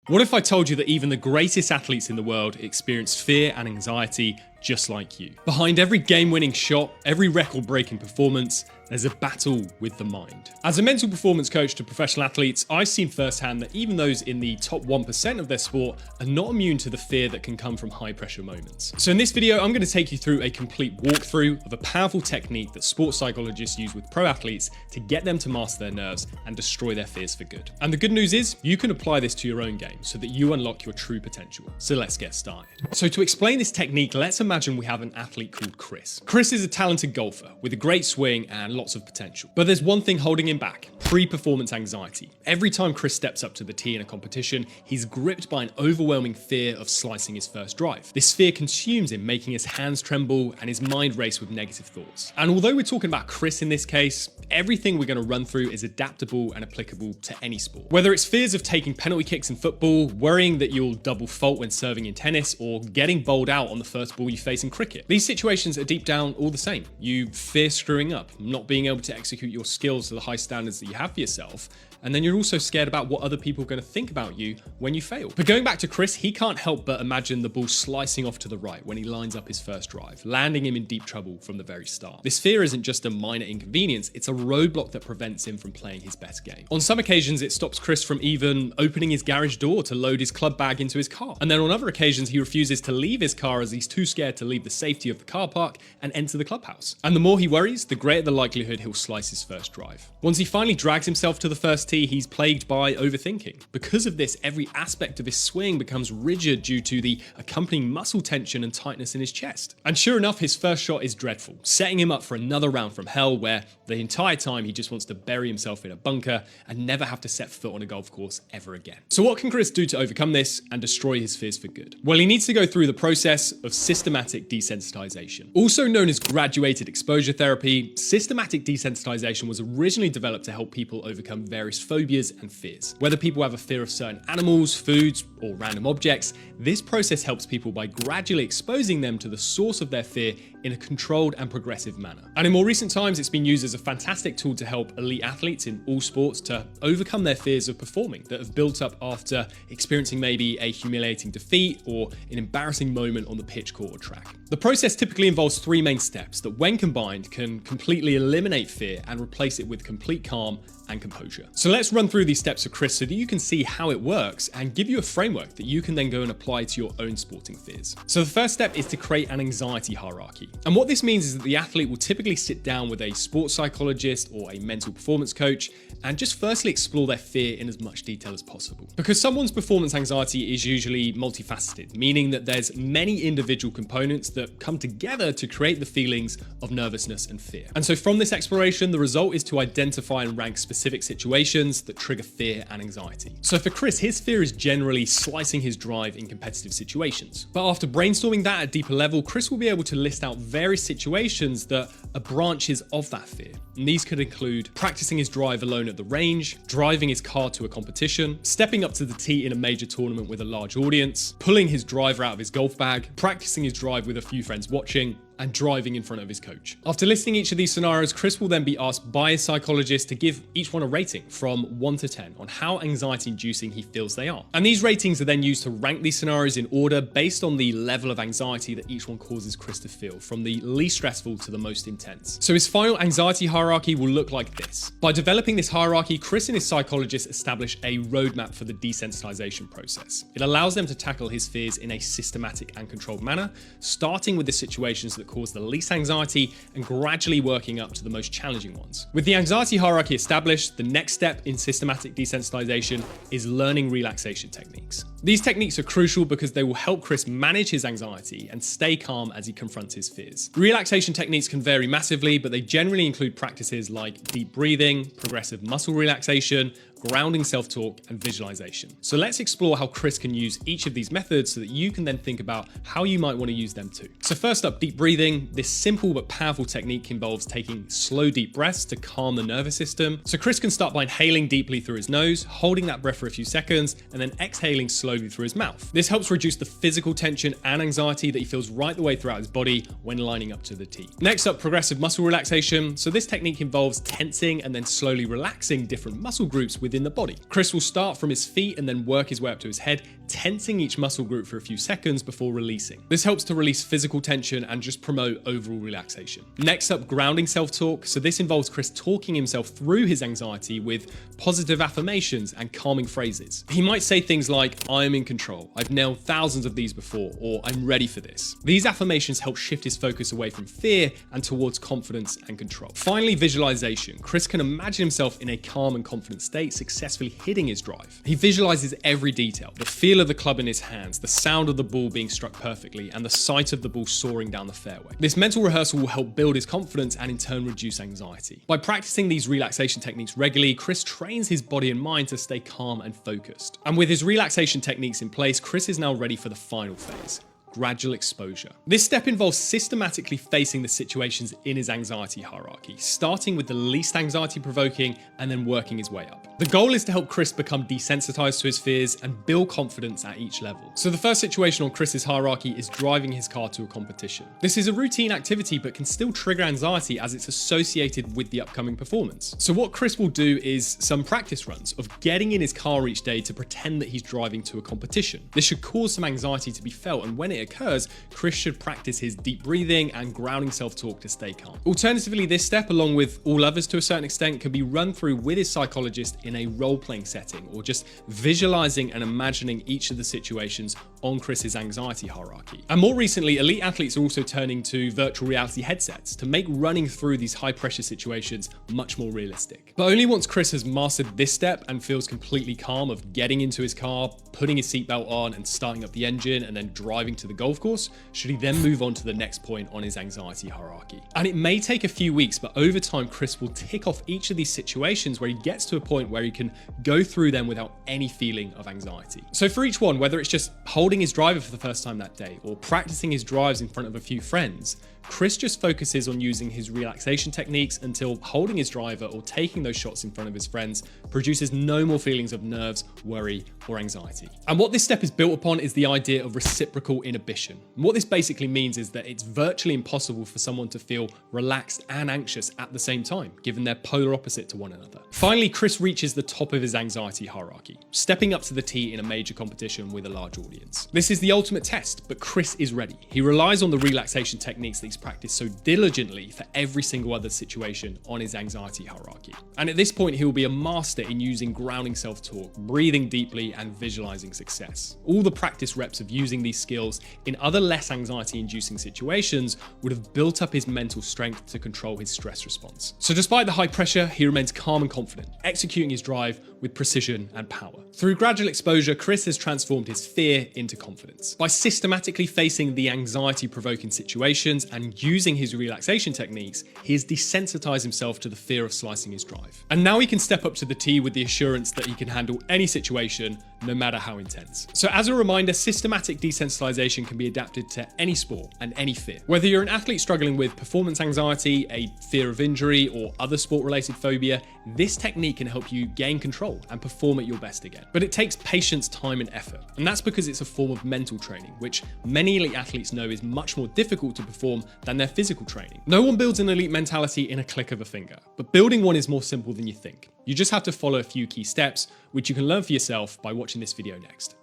What if I told you that even the greatest athletes in the world experience fear and anxiety just like you? Behind every game-winning shot, every record-breaking performance, there's a battle with the mind. As a mental performance coach to professional athletes, I've seen firsthand that even those in the top 1% of their sport are not immune to the fear that can come from high-pressure moments. So in this video, I'm going to take you through a complete walkthrough of a powerful technique that sports psychologists use with pro athletes to get them to master their nerves and destroy their fears for good. And the good news is, you can apply this to your own game so that you unlock your true potential. So let's get started. So to explain this technique, let's imagine we have an athlete called Chris. Chris is a talented golfer with a great swing and lots of potential. But there's one thing holding him back: pre-performance anxiety. Every time Chris steps up to the tee in a competition, he's gripped by an overwhelming fear of slicing his first drive. This fear consumes him, making his hands tremble and his mind race with negative thoughts. And although we're talking about Chris in this case, everything we're going to run through is adaptable and applicable to any sport. Whether it's fears of taking penalty kicks in football, worrying that you'll double fault when serving in tennis, or getting bowled out on the first ball you face in cricket. These situations are deep down all the same. You fear screwing up, not being able to execute your skills to the high standards that you have for yourself, and then you're also scared about what other people are going to think about you when you fail. But going back to Chris, he can't help but imagine the ball slicing off to the right when he lines up his first drive, landing him in deep trouble from the very start. This fear isn't just a minor inconvenience, it's a roadblock that prevents him from playing his best game. On some occasions, it stops Chris from even opening his garage door to load his club bag into his car. And then on other occasions, he refuses to leave his car as he's too scared to leave the safety of the car park and enter the clubhouse. And the more he worries, the greater the likelihood he'll slice his first drive. Once he finally drags himself to the first tee, he's plagued by overthinking. Because of this, every aspect of his swing becomes rigid due to the accompanying muscle tension and tightness in his chest. And sure enough, his first shot is dreadful, setting him up for another round from hell where the entire time he just wants to bury himself in a bunker and never have to set foot on a golf course ever again. So what can Chris do to overcome this and destroy his fears for good? Well, he needs to go through the process of systematic desensitization. Also known as graduated exposure therapy, systematic desensitization was originally developed to help people overcome various phobias and fears. Whether people have a fear of certain animals, foods, or random objects, this process helps people by gradually exposing them to the source of their fear in a controlled and progressive manner. And in more recent times, it's been used as a fantastic tool to help elite athletes in all sports to overcome their fears of performing that have built up after experiencing maybe a humiliating defeat or an embarrassing moment on the pitch, court, or track. The process typically involves three main steps that, when combined, can completely eliminate fear and replace it with complete calm and composure. So let's run through these steps for Chris so that you can see how it works and give you a framework that you can then go and apply to your own sporting fears. So the first step is to create an anxiety hierarchy. And what this means is that the athlete will typically sit down with a sports psychologist or a mental performance coach and just firstly explore their fear in as much detail as possible. Because someone's performance anxiety is usually multifaceted, meaning that there's many individual components that come together to create the feelings of nervousness and fear. And so from this exploration, the result is to identify and rank specific situations that trigger fear and anxiety. So for Chris, his fear is generally slicing his drive in competitive situations. But after brainstorming that at a deeper level, Chris will be able to list out various situations that are branches of that fear. And these could include practicing his drive alone at the range, driving his car to a competition, stepping up to the tee in a major tournament with a large audience, pulling his driver out of his golf bag, practicing his drive with a few friends watching, and driving in front of his coach. After listing each of these scenarios, Chris will then be asked by his psychologist to give each one a rating from 1 to 10 on how anxiety-inducing he feels they are. And these ratings are then used to rank these scenarios in order based on the level of anxiety that each one causes Chris to feel, from the least stressful to the most intense. So his final anxiety hierarchy will look like this. By developing this hierarchy, Chris and his psychologist establish a roadmap for the desensitization process. It allows them to tackle his fears in a systematic and controlled manner, starting with the situations that cause the least anxiety and gradually working up to the most challenging ones. With the anxiety hierarchy established, the next step in systematic desensitization is learning relaxation techniques. These techniques are crucial because they will help Chris manage his anxiety and stay calm as he confronts his fears. Relaxation techniques can vary massively, but they generally include practices like deep breathing, progressive muscle relaxation, grounding self-talk, and visualization. So let's explore how Chris can use each of these methods so that you can then think about how you might want to use them too. So first up, deep breathing. This simple but powerful technique involves taking slow, deep breaths to calm the nervous system. So Chris can start by inhaling deeply through his nose, holding that breath for a few seconds, and then exhaling slowly through his mouth. This helps reduce the physical tension and anxiety that he feels right the way throughout his body when lining up to the tee. Next up, progressive muscle relaxation. So this technique involves tensing and then slowly relaxing different muscle groups within the body. Chris will start from his feet and then work his way up to his head, tensing each muscle group for a few seconds before releasing. This helps to release physical tension and just promote overall relaxation. Next up, grounding self-talk. So this involves Chris talking himself through his anxiety with positive affirmations and calming phrases. He might say things like, "I am in control, I've nailed thousands of these before," or "I'm ready for this." These affirmations help shift his focus away from fear and towards confidence and control. Finally, visualization. Chris can imagine himself in a calm and confident state, successfully hitting his drive. He visualizes every detail, the feel of the club in his hands, the sound of the ball being struck perfectly, and the sight of the ball soaring down the fairway. This mental rehearsal will help build his confidence and in turn reduce anxiety. By practicing these relaxation techniques regularly, Chris trains his body and mind to stay calm and focused. And with his relaxation techniques in place, Chris is now ready for the final phase: gradual exposure. This step involves systematically facing the situations in his anxiety hierarchy, starting with the least anxiety provoking and then working his way up. The goal is to help Chris become desensitized to his fears and build confidence at each level. So the first situation on Chris's hierarchy is driving his car to a competition. This is a routine activity but can still trigger anxiety as it's associated with the upcoming performance. So what Chris will do is some practice runs of getting in his car each day to pretend that he's driving to a competition. This should cause some anxiety to be felt, and when it occurs, Chris should practice his deep breathing and grounding self-talk to stay calm. Alternatively, this step, along with all others to a certain extent, can be run through with his psychologist in a role-playing setting, or just visualizing and imagining each of the situations on Chris's anxiety hierarchy. And more recently, elite athletes are also turning to virtual reality headsets to make running through these high-pressure situations much more realistic. But only once Chris has mastered this step and feels completely calm of getting into his car, putting his seatbelt on and starting up the engine and then driving to the golf course, should he then move on to the next point on his anxiety hierarchy. And it may take a few weeks, but over time, Chris will tick off each of these situations where he gets to a point where he can go through them without any feeling of anxiety. So for each one, whether it's just holding his driver for the first time that day or practicing his drives in front of a few friends, Chris just focuses on using his relaxation techniques until holding his driver or taking those shots in front of his friends produces no more feelings of nerves, worry, or anxiety. And what this step is built upon is the idea of reciprocal inhibition. And what this basically means is that it's virtually impossible for someone to feel relaxed and anxious at the same time, given they're polar opposite to one another. Finally, Chris reaches the top of his anxiety hierarchy, stepping up to the tee in a major competition with a large audience. This is the ultimate test, but Chris is ready. He relies on the relaxation techniques that he's practiced so diligently for every single other situation on his anxiety hierarchy. And at this point, he will be a master in using grounding self-talk, breathing deeply, and visualizing success. All the practice reps of using these skills in other less anxiety-inducing situations would have built up his mental strength to control his stress response. So despite the high pressure, he remains calm and confident, executing his drive with precision and power. Through gradual exposure, Chris has transformed his fear into confidence. By systematically facing the anxiety-provoking situations and using his relaxation techniques, he has desensitized himself to the fear of slicing his drive. And now he can step up to the tee with the assurance that he can handle any situation, no matter how intense. So as a reminder, systematic desensitization can be adapted to any sport and any fear. Whether you're an athlete struggling with performance anxiety, a fear of injury, or other sport-related phobia, this technique can help you gain control and perform at your best again. But it takes patience, time, and effort. And that's because it's a form of mental training, which many elite athletes know is much more difficult to perform than their physical training. No one builds an elite mentality in a click of a finger, but building one is more simple than you think. You just have to follow a few key steps, which you can learn for yourself by watching this video next.